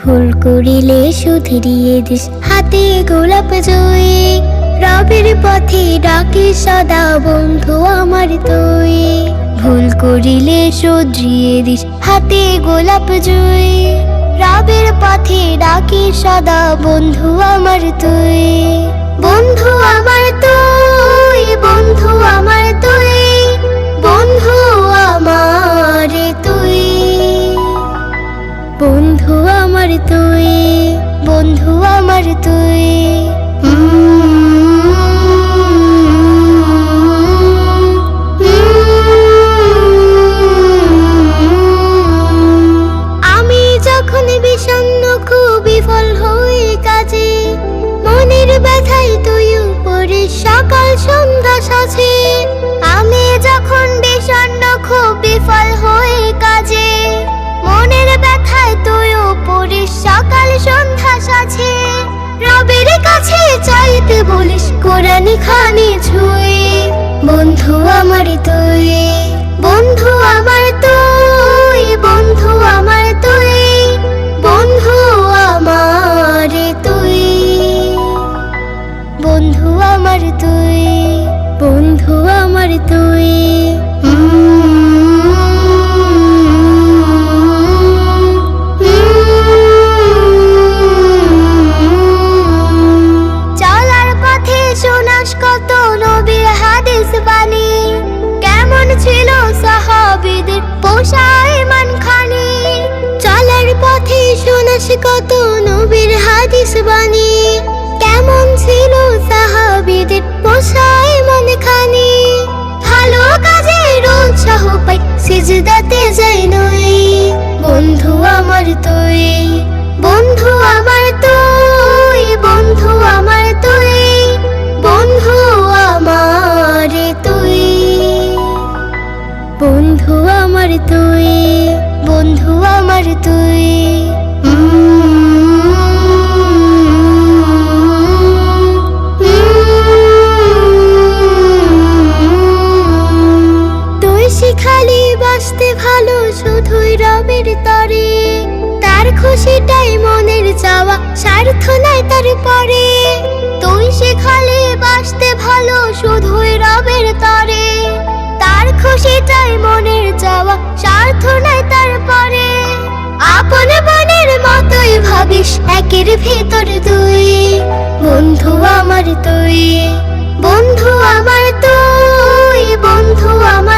ভুল করিলে শুধরিয়ে দিস, হাতে গোলাপ জুঁই। রবের পথে ডাকি সদা বন্ধু আমার তুই। ভুল করিলে শুধরিয়ে দিস, হাতে গোলাপ জুঁই। রবের পথে ডাকি সদা বন্ধু আমার তুই। বন্ধু আমার তুই, বন্ধু আমার তুই, বন্ধু আমার তুই, বন্ধু আমার তুই, বন্ধু আমার তুই। আমি যখন বিষণ্ণ খুব বিফল হই কাজে, মনের ব্যথায় তুই উপরে সকাল সন্ধ্যা সাজে। আমি যখন বিষণ্ণ খুব বিফল হই কাজে, মনের ব্যথায় তুই উপরে সকাল সন্ধ্যা সাজে। রবের কাছে চাইতে বলিস কোরআন খানি ছুঁয়ে। বন্ধু আমার তুই, বন্ধু আমার তুই, বন্ধু আমার তুই, বন্ধু আমার তুই, বন্ধু আমার তুই, বন্ধু আমার তুই। চলার পথে শোনাস কত নবীর হাদিস বাণী, কেমন ছিল সাহাবীদের পোষা ঈমান খানি। চলার পথে শোনাস কত নবীর হাদিস বাণী, কেমন ছিল সাহাবীদের পোষা ঈমান খানি। ভালো কাজের উৎসাহ পাই সিজদাতে যাই নই। বন্ধু আমার তুই, বন্ধু আমার তুই, বন্ধু আমার তুই, বন্ধু আমার তুই, বন্ধু আমার তুই, বন্ধু আমার তুই। তুই শিখালি বাঁচতে ভালো শুধুই রবের তরে, তার খুশিটাই মনের চাওয়া, স্বার্থ নাই তার পরে। তুই শিখালি বাঁচতে ভালো শুধুই রবের তরে, তার খুশিটাই মনের চাওয়া, স্বার্থ নাই তার পরে। আপন মনের মতোই ভাবিস একের ভিতর তুই। বন্ধু আমার তুই, বন্ধু আমার তুই, বন্ধু আমার